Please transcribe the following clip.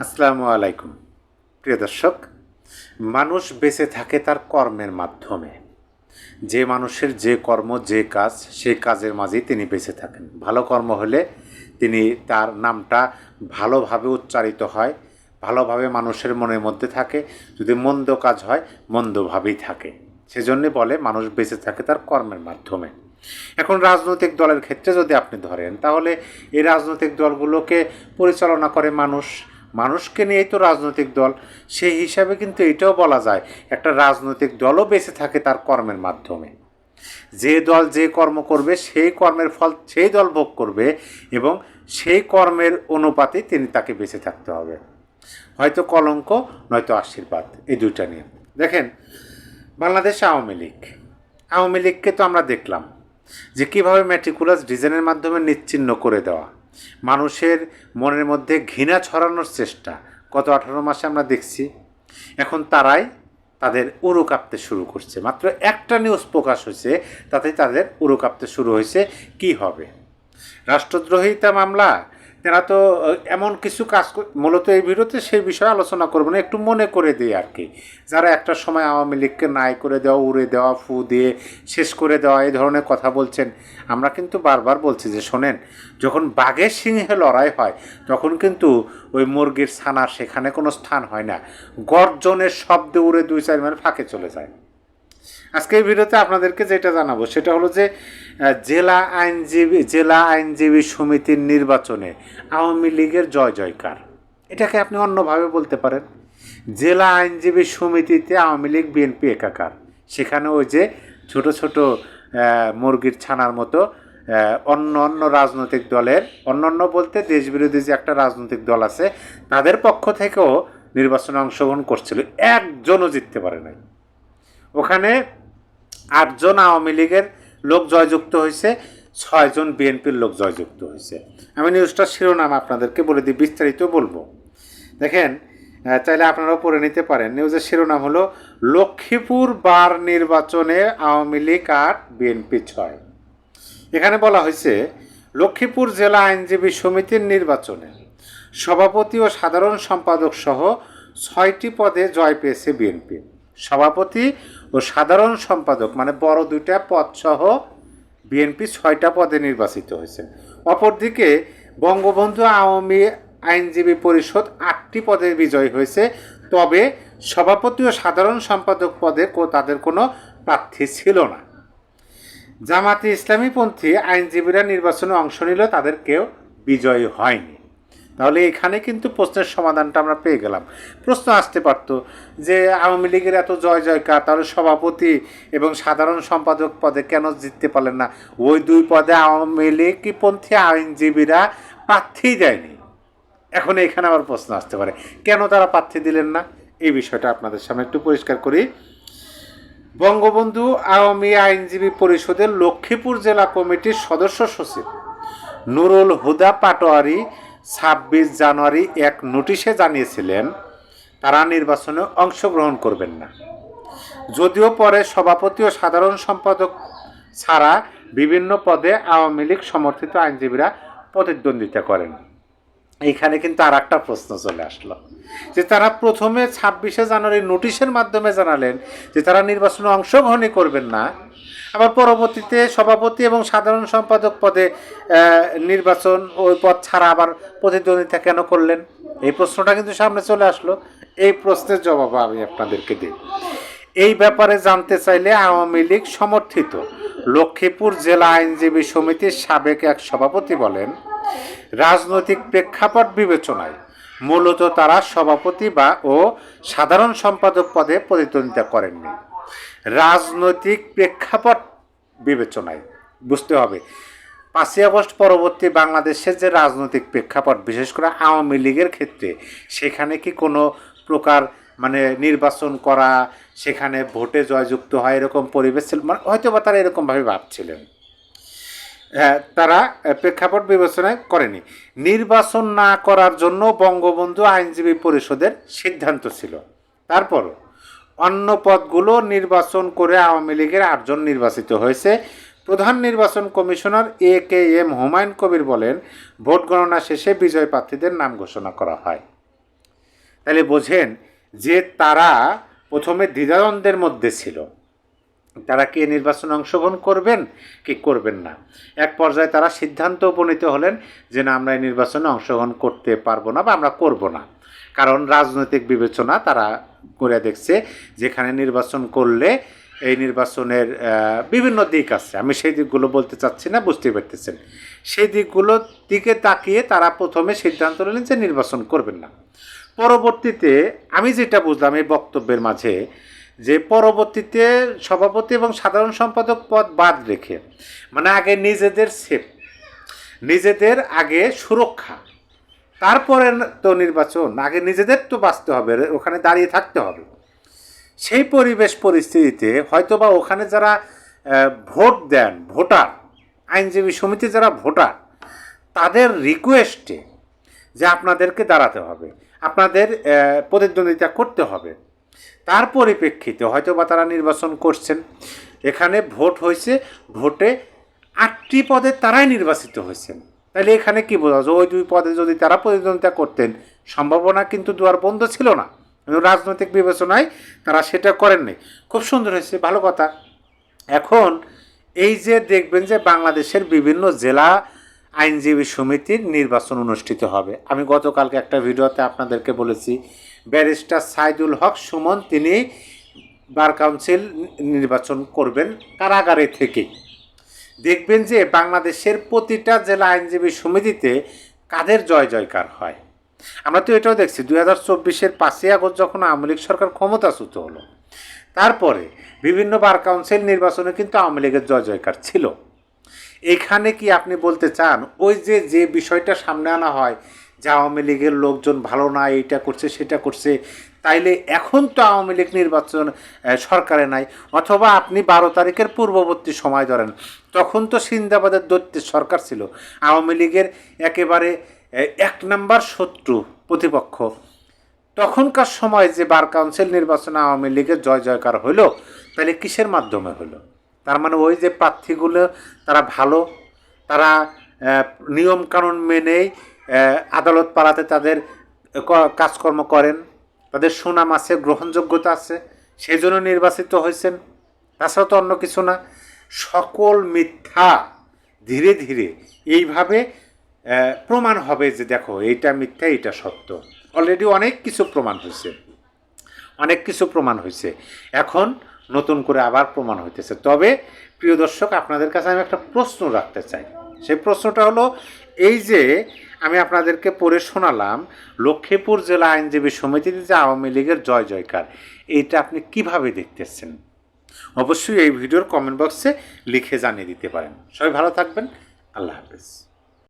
আসসালামু আলাইকুম প্রিয় দর্শক। মানুষ বেঁচে থাকে তার কর্মের মাধ্যমে। যে মানুষের যে কর্ম যে কাজ সেই কাজের মাঝেই তিনি বেঁচে থাকেন। ভালো কর্ম হলে তিনি তার নামটা ভালোভাবে উচ্চারিত হয়, ভালোভাবে মানুষের মনের মধ্যে থাকে। যদি মন্দ কাজ হয় মন্দভাবেই থাকে। সেজন্যে বলে মানুষ বেঁচে থাকে তার কর্মের মাধ্যমে। এখন রাজনৈতিক দলের ক্ষেত্রে যদি আপনি ধরেন, তাহলে এই রাজনৈতিক দলগুলোকে পরিচালনা করে মানুষ। মানুষকে নিয়েই তো রাজনৈতিক দল। সেই হিসাবে কিন্তু এটাও বলা যায় একটা রাজনৈতিক দলও বেঁচে থাকে তার কর্মের মাধ্যমে। যে দল যে কর্ম করবে সেই কর্মের ফল সেই দল ভোগ করবে এবং সেই কর্মের অনুপাতে তিনি তাকে বেঁচে থাকতে হবে। হয়তো কলঙ্ক নয়তো আশীর্বাদ, এই দুইটা নিয়ে। দেখেন, বাংলাদেশ আওয়ামী লীগকে তো আমরা দেখলাম যে কীভাবে ম্যাট্রিকুলাস ডিজাইনের মাধ্যমে নিশ্চিহ্ন করে দেওয়া, মানুষের মনের মধ্যে ঘৃণা ছড়ানোর চেষ্টা গত 18 মাসে আমরা দেখছি। এখন তারাই তাদের উড়ু কাঁপতে শুরু করছে। মাত্র একটা নিউজ প্রকাশ হয়েছে, তাতে তাদের উড়ু কাঁপতে শুরু হয়েছে। কি হবে? রাষ্ট্রদ্রোহিতা মামলা। তারা তো এমন কিছু কাজ, মূলত এই ভিডিওতে সেই বিষয়ে আলোচনা করবো না, একটু মনে করে দিই আর কি। যারা একটা সময় আওয়ামী লীগকে নাই করে দেওয়া, উড়ে দেওয়া, ফু দিয়ে শেষ করে দেওয়া, এই ধরনের কথা বলছেন, আমরা কিন্তু বারবার বলছি যে শোনেন, যখন বাঘের সিংহে লড়াই হয় তখন কিন্তু ওই মুরগির ছানার সেখানে কোনো স্থান হয় না। গর্জনের শব্দে উড়ে 2-4 মাইল ফাঁকে চলে যায়। আজকে এই ভিডিওতে আপনাদেরকে যেটা জানাবো সেটা হলো যে জেলা আইনজীবী সমিতির নির্বাচনে আওয়ামী লীগের জয় জয়কার। এটাকে আপনি অন্যভাবে বলতে পারেন। জেলা আইনজীবী সমিতিতে আওয়ামী লীগ বিএনপি একাকার। সেখানে ওই যে ছোট ছোট মুরগির ছানার মতো অন্য অন্য রাজনৈতিক দলের, অন্য বলতে দেশবিরোধী যে একটা রাজনৈতিক দল আছে, তাদের পক্ষ থেকেও নির্বাচনে অংশগ্রহণ করছিল, একজনও জিততে পারে নাই। ওখানে 8 জন আওয়ামী লীগের লোক জয়যুক্ত হয়েছে, 6 জন বিএনপির লোক জয়যুক্ত হয়েছে। আমি নিউজটার শিরোনাম আপনাদেরকে বলে দিই, বিস্তারিত বলবো। দেখেন, চাইলে আপনারাও পড়ে নিতে পারেন। নিউজের শিরোনাম হলো লক্ষ্মীপুর বার নির্বাচনে আওয়ামী লীগ 8 বিএনপি 6। এখানে বলা হয়েছে লক্ষ্মীপুর জেলা আইনজীবী সমিতির নির্বাচনে সভাপতি ও সাধারণ সম্পাদক সহ 6টি পদে জয় পেয়েছে বিএনপি। সভাপতি ও সাধারণ সম্পাদক মানে বড় 2টা পদ সহ বিএনপি 6টা পদে নির্বাচিত হয়েছে। অপরদিকে বঙ্গবন্ধু আওয়ামী আইনজীবী পরিষদ 8টি পদে বিজয়ী হয়েছে। তবে সভাপতি ও সাধারণ সম্পাদক পদে তাদের কোনো প্রার্থী ছিল না। জামাতে ইসলামীপন্থী আইনজীবীরা নির্বাচনে অংশ নিল, তাদের কেউ বিজয়ী হয়নি। তাহলে এখানে কিন্তু প্রশ্নের সমাধানটা আমরা পেয়ে গেলাম। প্রশ্ন আসতে পারত যে আওয়ামী লীগের এত জয় জয়কার, তাহলে সভাপতি এবং সাধারণ সম্পাদক পদে কেন জিততে পারলেন না? ওই 2 পদে আওয়ামী লীগপন্থী আইনজীবীরা প্রার্থী দেয়নি। এখন এখানে আবার প্রশ্ন আসতে পারে কেন তারা প্রার্থী দিলেন না। এই বিষয়টা আপনাদের সামনে একটু পরিষ্কার করি। বঙ্গবন্ধু আওয়ামী আইনজীবী পরিষদের লক্ষ্মীপুর জেলা কমিটির সদস্য সচিব নুরুল হুদা পাটোয়ারি 26 জানুয়ারি এক নোটিশে জানিয়েছিলেন তারা নির্বাচনে অংশগ্রহণ করবেন না। যদিও পরে সভাপতি ও সাধারণ সম্পাদক ছাড়া বিভিন্ন পদে আওয়ামী লীগ সমর্থিত আইনজীবীরা প্রতিদ্বন্দ্বিতা করেন। এইখানে কিন্তু আর একটা প্রশ্ন চলে আসলো যে তারা প্রথমে 26 জানুয়ারি নোটিশের মাধ্যমে জানালেন যে তারা নির্বাচনে অংশগ্রহণই করবেন না, আবার পরবর্তীতে সভাপতি এবং সাধারণ সম্পাদক পদে নির্বাচন ওই পদ ছাড়া আবার প্রতিদ্বন্দ্বিতা কেন করলেন? এই প্রশ্নটা কিন্তু সামনে চলে আসলো। এই প্রশ্নের জবাব আমি আপনাদেরকে দিই। এই ব্যাপারে জানতে চাইলে আওয়ামী লীগ সমর্থিত লক্ষ্মীপুর জেলা আইনজীবী সমিতির সাবেক এক সভাপতি বলেন, রাজনৈতিক প্রেক্ষাপট বিবেচনায় মূলত তারা সভাপতি ও সাধারণ সম্পাদক পদে প্রতিদ্বন্দ্বিতা করেননি। রাজনৈতিক প্রেক্ষাপট বিবেচনায় বুঝতে হবে 5ই আগস্ট পরবর্তী বাংলাদেশের যে রাজনৈতিক প্রেক্ষাপট, বিশেষ করে আওয়ামী লীগের ক্ষেত্রে, সেখানে কি কোনো প্রকার নির্বাচন করা, সেখানে ভোটে জয়যুক্ত হয় এরকম পরিবেশ ছিল? হয়তো বা তারা এরকমভাবে ভাবছিলেন। তারা প্রেক্ষাপট বিবেচনায় করেনি। নির্বাচন না করার জন্য বঙ্গবন্ধু আইনজীবী পরিষদের সিদ্ধান্ত ছিল। তারপরও অন্য পদগুলো নির্বাচন করে আওয়ামী লীগের 8 জন নির্বাচিত হয়েছে। প্রধান নির্বাচন কমিশনার AKM হুমায়ুন কবির বলেন, ভোট গণনা শেষে বিজয় প্রার্থীদের নাম ঘোষণা করা হয়। তাহলে বোঝেন যে তারা প্রথমে দ্বিধাদ্বন্দ্বের মধ্যে ছিল, তারা কি নির্বাচনে অংশগ্রহণ করবেন কি করবেন না। এক পর্যায়ে তারা সিদ্ধান্ত উপনীত হলেন যে না, আমরা এই নির্বাচনে অংশগ্রহণ করতে পারবো না বা আমরা করব না, কারণ রাজনৈতিক বিবেচনা তারা করে দেখছে যেখানে নির্বাচন করলে এই নির্বাচনের বিভিন্ন দিক আছে, আমি সেই দিকগুলো বলতে চাচ্ছি না, বুঝতে পারতেছেন। সেই দিকগুলোর দিকে তাকিয়ে তারা প্রথমে সিদ্ধান্ত নিলেন যে নির্বাচন করবেন না। পরবর্তীতে আমি যেটা বুঝলাম এই বক্তব্যের মাঝে, যে পরবর্তীতে সভাপতি এবং সাধারণ সম্পাদক পদ বাদ রেখে, মানে আগে নিজেদের সেফ, নিজেদের আগে সুরক্ষা, তারপরে তো নির্বাচন, আগে নিজেদের তো বাঁচতে হবে, ওখানে দাঁড়িয়ে থাকতে হবে। সেই পরিবেশ পরিস্থিতিতে হয়তোবা ওখানে যারা ভোট দেন, ভোটার, আইনজীবী সমিতি যারা ভোটার, তাদের রিকোয়েস্টে যে আপনাদেরকে দাঁড়াতে হবে, আপনাদের প্রতিদ্বন্দ্বিতা করতে হবে, তার পরিপ্রেক্ষিতে হয়তো বা তারা নির্বাচন করছেন। এখানে ভোট হয়েছে, ভোটে 8টি পদে তারাই নির্বাচিত হয়েছেন। তাহলে এখানে কি বোঝা যায়, ওই 2 পদে যদি তারা প্রতিদ্বন্দ্বিতা করতেন, সম্ভাবনা কিন্তু দুয়ার বন্ধ ছিল না, কিন্তু রাজনৈতিক বিবেচনায় তারা সেটা করেননি। খুব সুন্দর হয়েছে, ভালো কথা। এখন এই যে দেখবেন যে বাংলাদেশের বিভিন্ন জেলা আইনজীবী সমিতির নির্বাচন অনুষ্ঠিত হবে। আমি গতকালকে একটা ভিডিওতে আপনাদেরকে বলেছি, ব্যারিস্টার সাইদুল হক সুমন তিনি বার কাউন্সিল নির্বাচন করবেন কারাগারে থেকে। দেখবেন যে বাংলাদেশের প্রতিটা জেলা আইনজীবী সমিতিতে কাদের জয় জয়কার হয়। আমরা তো এটাও দেখছি 2024-এর 5ই আগস্ট যখন আওয়ামী লীগ সরকার ক্ষমতাচ্যুত হলো, তারপরে বিভিন্ন বার কাউন্সিল নির্বাচনে কিন্তু আওয়ামী লীগের জয় জয়কার ছিল। এখানে কি আপনি বলতে চান ওই যে বিষয়টা সামনে আনা হয় যে আওয়ামী লীগের লোকজন ভালো না, এইটা করছে সেটা করছে, তাইলে এখন তো আওয়ামী লীগ নির্বাচন সরকারে নাই, অথবা আপনি 12 তারিখের পূর্ববর্তী সময় ধরেন, তখন তো সিন্দাবাদের দৈত্যের সরকার ছিল, আওয়ামী লীগের একেবারে 1 নম্বর শত্রু প্রতিপক্ষ। তখনকার সময় যে বার কাউন্সিল নির্বাচনে আওয়ামী লীগের জয় জয়কার হলো, তাহলে কিসের মাধ্যমে হলো? তার মানে ওই যে প্রার্থীগুলো তারা ভালো, তারা নিয়মকানুন মেনেই আদালত পাড়াতে তাদের কাজকর্ম করেন, তাদের সুনাম আছে, গ্রহণযোগ্যতা আছে, সেই জন্য নির্বাচিত হয়েছেন, তাছাড়া তো অন্য কিছু না। সকল মিথ্যা ধীরে ধীরে এইভাবে প্রমাণ হবে যে দেখো এইটা মিথ্যা, এইটা সত্য। অলরেডি অনেক কিছু প্রমাণ হয়েছে, অনেক কিছু প্রমাণ হয়েছে, এখন নতুন করে আবার প্রমাণ হইতেছে। তবে প্রিয় দর্শক, আপনাদের কাছে আমি একটা প্রশ্ন রাখতে চাই। সেই প্রশ্নটা হলো এই যে আমি আপনাদেরকে পড়ে শোনালাম লক্ষ্মীপুর জেলা আইনজীবী সমিতিতে যে আওয়ামী লীগের জয় জয়কার, এইটা আপনি কিভাবে দেখতেছেন? অবশ্যই এই ভিডিওর কমেন্ট বক্সে লিখে জানিয়ে দিতে পারেন। সবাই ভালো থাকবেন, আল্লাহ হাফেজ।